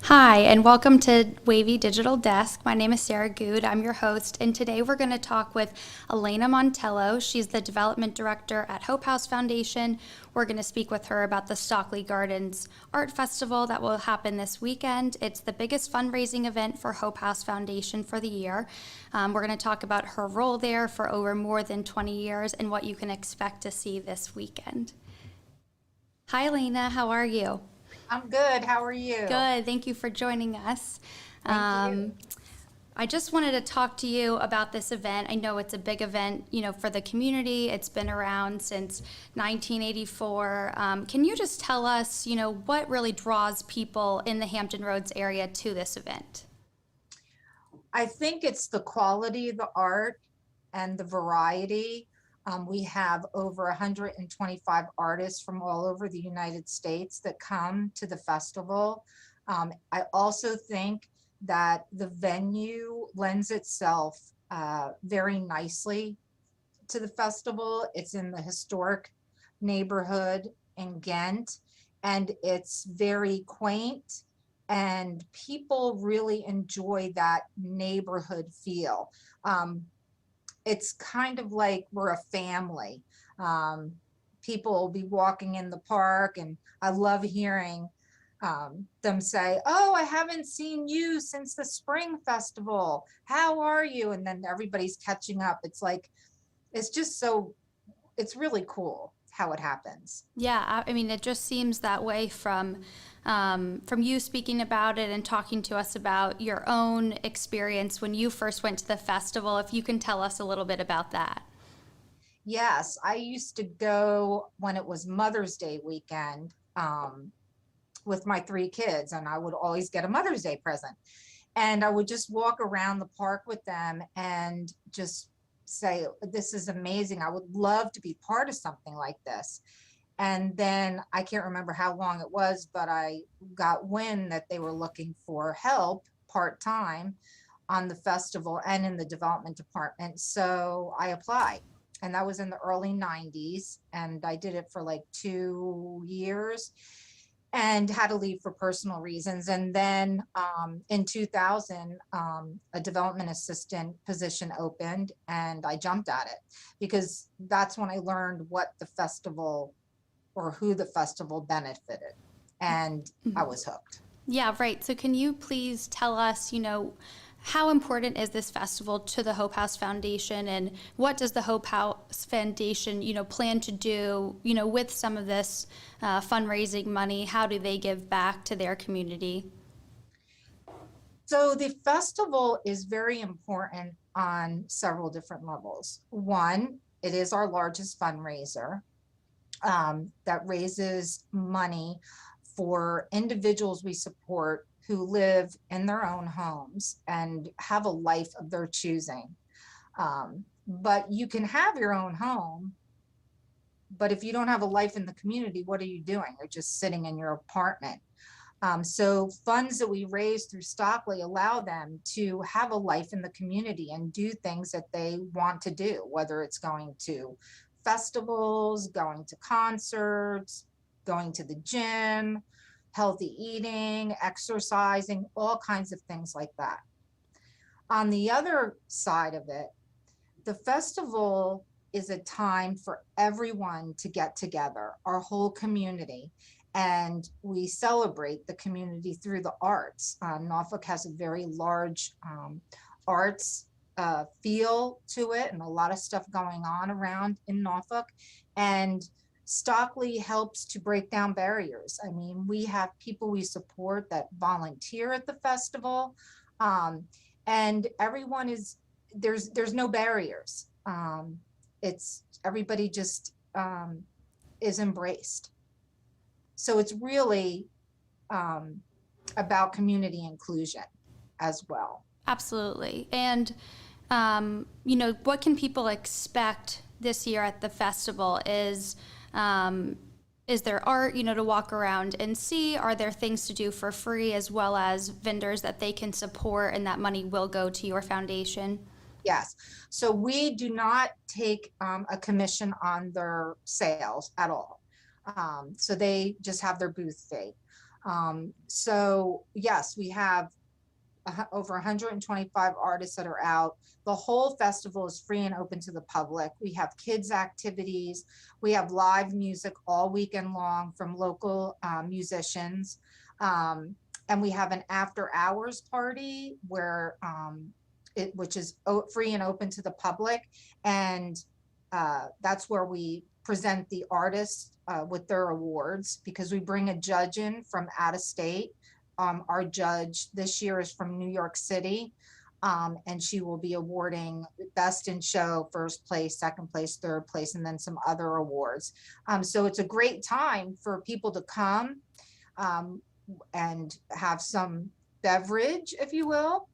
Hi, and welcome to WAVY Digital Desk. My name is Sarah Good. I'm your host, and today we're going to talk with Elena Montello. She's the Development Director at Hope House Foundation. We're going to speak with her about the Stockley Gardens Art Festival that will happen this weekend. It's the biggest fundraising event for Hope House Foundation for the year. We're going to talk about her role there for over more than 20 years and what you can expect to see this weekend. Hi, Elena. How are you? I'm good. How are you? Good. Thank you for joining us. Thank you. I just wanted to talk to you about this event. I know it's a big event, for the community. It's been around since 1984. Can you just tell us, what really draws people in the Hampton Roads area to this event? I think it's the quality of the art and the variety. We have over 125 artists from all over the United States that come to the festival. I also think that the venue lends itself very nicely to the festival. It's in the historic neighborhood in Ghent, and it's very quaint, and people really enjoy that neighborhood feel. It's kind of like we're a family. Um, People will be walking in the park, and I love hearing them say, "Oh, I haven't seen you since the spring festival. How are you?" And then everybody's catching up. It's like, it's just so, it's really cool how it happens. Yeah, I mean, it just seems that way from you speaking about it and talking to us about your own experience when you first went to the festival. If you can tell us a little bit about that. Yes, I used to go when it was Mother's Day weekend with my three kids, and I would always get a Mother's Day present. And I would just walk around the park with them and just say, "This is amazing. I would love to be part of something like this." And then I can't remember how long it was, but I got wind that they were looking for help part-time on the festival and in the development department. So I applied. And that was in the early 90s. And I did it for like 2 years and had to leave for personal reasons. And then in 2000, a development assistant position opened, and I jumped at it because that's when I learned what the festival or who the festival benefited. And I was hooked. Yeah, right. So can you please tell us, how important is this festival to the Hope House Foundation, and what does the Hope House Foundation, plan to do, with some of this fundraising money? How do they give back to their community? So the festival is very important on several different levels. One, it is our largest fundraiser that raises money for individuals we support who live in their own homes and have a life of their choosing. But you can have your own home, but if you don't have a life in the community, what are you doing? You're just sitting in your apartment. So funds that we raise through Stockley allow them to have a life in the community and do things that they want to do, whether it's going to festivals, going to concerts, going to the gym, healthy eating, exercising, all kinds of things like that. On the other side of it, the festival is a time for everyone to get together, our whole community, and we celebrate the community through the arts. Norfolk has a very large arts feel to it, and a lot of stuff going on around in Norfolk. And Stockley helps to break down barriers. I mean, we have people we support that volunteer at the festival, um, and everyone is there's no barriers. It's everybody just is embraced. So it's really um, about community inclusion as well. Absolutely. And, what can people expect this year at the festival? Is there art, to walk around and see? Are there things to do for free as well as vendors that they can support and that money will go to your foundation? Yes. So we do not take a commission on their sales at all. So they just have their booth fee. So yes, we have over 125 artists that are out. The whole festival is free and open to the public. We have kids activities. We have live music all weekend long from local musicians. And we have an after hours party where which is free and open to the public. And that's where we present the artists with their awards, because we bring a judge in from out of state. Our judge this year is from New York City, and she will be awarding best in show, first place, second place, third place, and then some other awards. So it's a great time for people to come and have some beverage, if you will,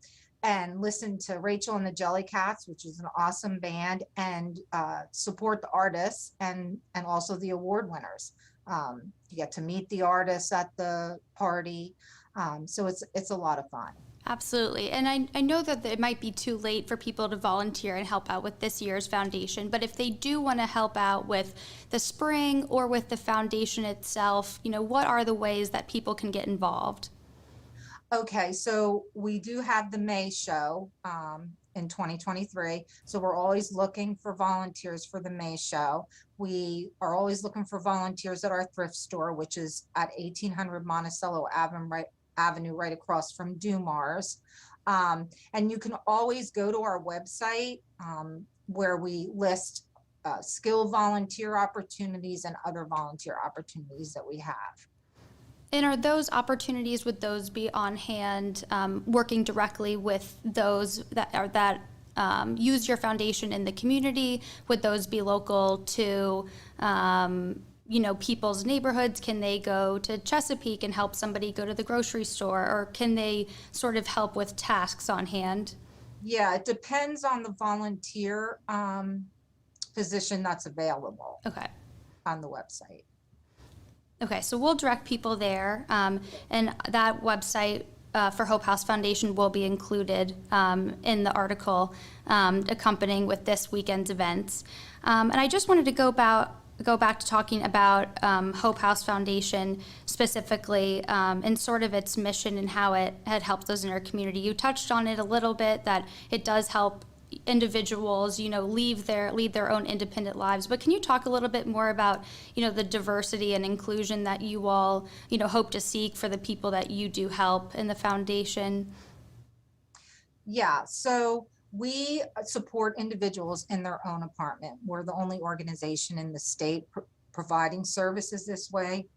and listen to Rachel and the Jellycats, which is an awesome band, and support the artists and also the award winners. You get to meet the artists at the party. So it's a lot of fun. Absolutely. And I know that it might be too late for people to volunteer and help out with this year's foundation, but if they do want to help out with the spring or with the foundation itself, what are the ways that people can get involved? Okay, so we do have the May show in 2023. So we're always looking for volunteers for the May show. We are always looking for volunteers at our thrift store, which is at 1800 Monticello Avenue, right across from Dumars. And you can always go to our website where we list skill volunteer opportunities and other volunteer opportunities that we have. And are those opportunities, would those be on hand, working directly with those that use your foundation in the community? Would those be local to people's neighborhoods? Can they go to Chesapeake and help somebody go to the grocery store, or can they sort of help with tasks on hand? Yeah, it depends on the volunteer position that's available Okay. on the website. Okay, so we'll direct people there, and that website for Hope House Foundation will be included in the article accompanying with this weekend's events. And I just wanted to go back to talking about Hope House Foundation specifically, and sort of its mission and how it had helped those in our community. You touched on it a little bit, that it does help individuals, lead their own independent lives. But can you talk a little bit more about, the diversity and inclusion that you all, hope to seek for the people that you do help in the foundation? Yeah, so we support individuals in their own apartment. We're the only organization in the state providing services this way,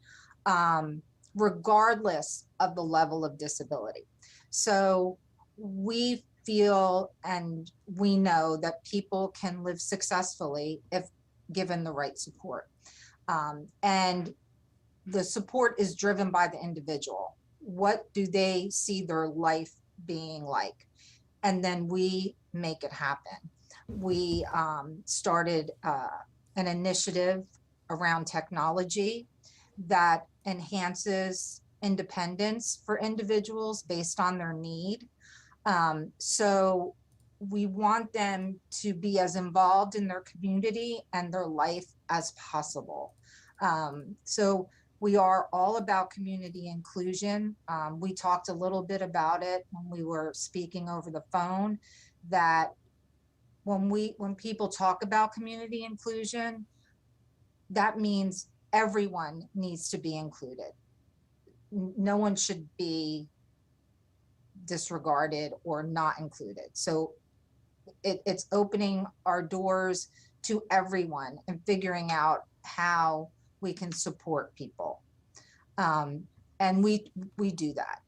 regardless of the level of disability. So we feel and we know that people can live successfully if given the right support. And the support is driven by the individual. What do they see their life being like? And then we make it happen. We started an initiative around technology that enhances independence for individuals based on their need. So we want them to be as involved in their community and their life as possible. So we are all about community inclusion. We talked a little bit about it when we were speaking over the phone, that when people talk about community inclusion, that means everyone needs to be included. No one should be disregarded or not included. So it's opening our doors to everyone and figuring out how we can support people. And we do that.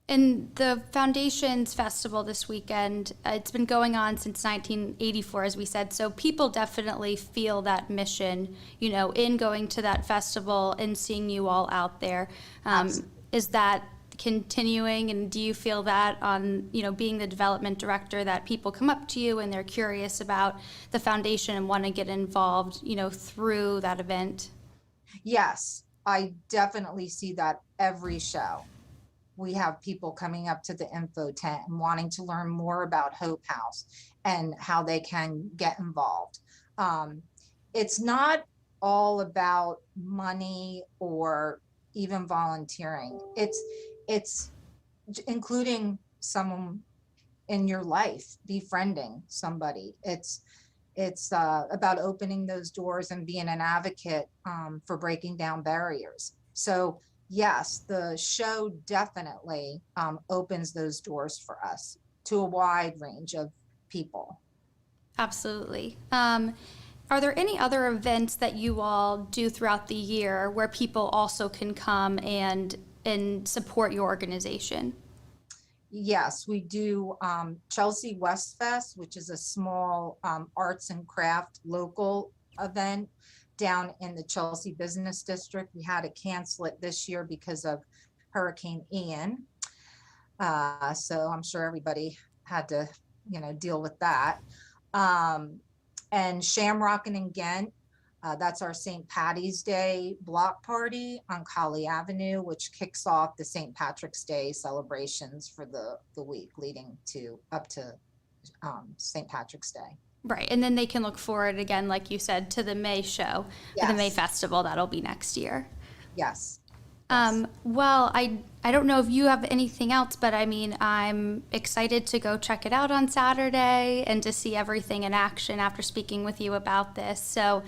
And the Foundations Festival this weekend, it's been going on since 1984, as we said. So people definitely feel that mission, in going to that festival and seeing you all out there. Is that continuing, and do you feel that on, being the development director, that people come up to you and they're curious about the foundation and want to get involved, through that event? Yes, I definitely see that every show. We have people coming up to the info tent and wanting to learn more about Hope House and how they can get involved. It's not all about money or even volunteering. It's including someone in your life, befriending somebody. It's about opening those doors and being an advocate for breaking down barriers. So yes, the show definitely opens those doors for us to a wide range of people. Absolutely. Are there any other events that you all do throughout the year where people also can come and support your organization? Yes, we do Chelsea West Fest, which is a small arts and craft local event down in the Chelsea Business District. We had to cancel it this year because of Hurricane Ian. So I'm sure everybody had to, deal with that. And Shamrock and Ghent, that's our St. Patty's Day block party on Colley Avenue, which kicks off the St. Patrick's Day celebrations for the week leading to up to St. Patrick's Day. Right, and then they can look forward again, like you said, to the May show, or the May Yes. festival. That'll be next year. Yes. Well, I don't know if you have anything else, but I mean, I'm excited to go check it out on Saturday and to see everything in action after speaking with you about this. So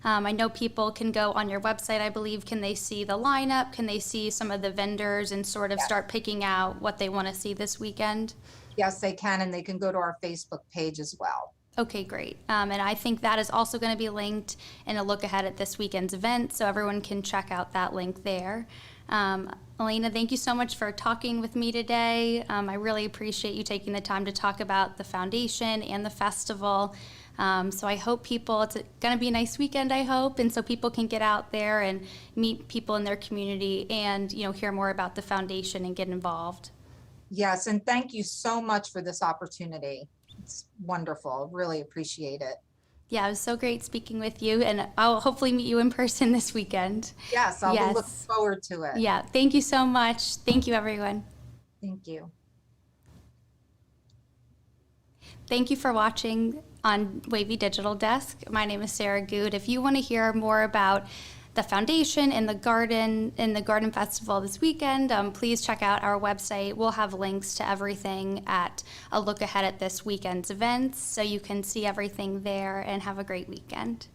I know people can go on your website, I believe. Can they see the lineup? Can they see some of the vendors and sort of Yes. start picking out what they want to see this weekend? Yes, they can, and they can go to our Facebook page as well. Okay, great. And I think that is also going to be linked in a look ahead at this weekend's event, so everyone can check out that link there. Elena, thank you so much for talking with me today. I really appreciate you taking the time to talk about the foundation and the festival. So I hope it's going to be a nice weekend, I hope, and so people can get out there and meet people in their community and, hear more about the foundation and get involved. Yes, and thank you so much for this opportunity. It's wonderful. Really appreciate it. Yeah, it was so great speaking with you, and I'll hopefully meet you in person this weekend. Yes, I'll be looking Yes. forward to it. Yeah, thank you so much. Thank you, everyone. Thank you. Thank you for watching on WAVY Digital Desk. My name is Sarah Good. If you want to hear more about the foundation and the garden festival this weekend, please check out our website. We'll have links to everything at a look ahead at this weekend's events, so you can see everything there and have a great weekend.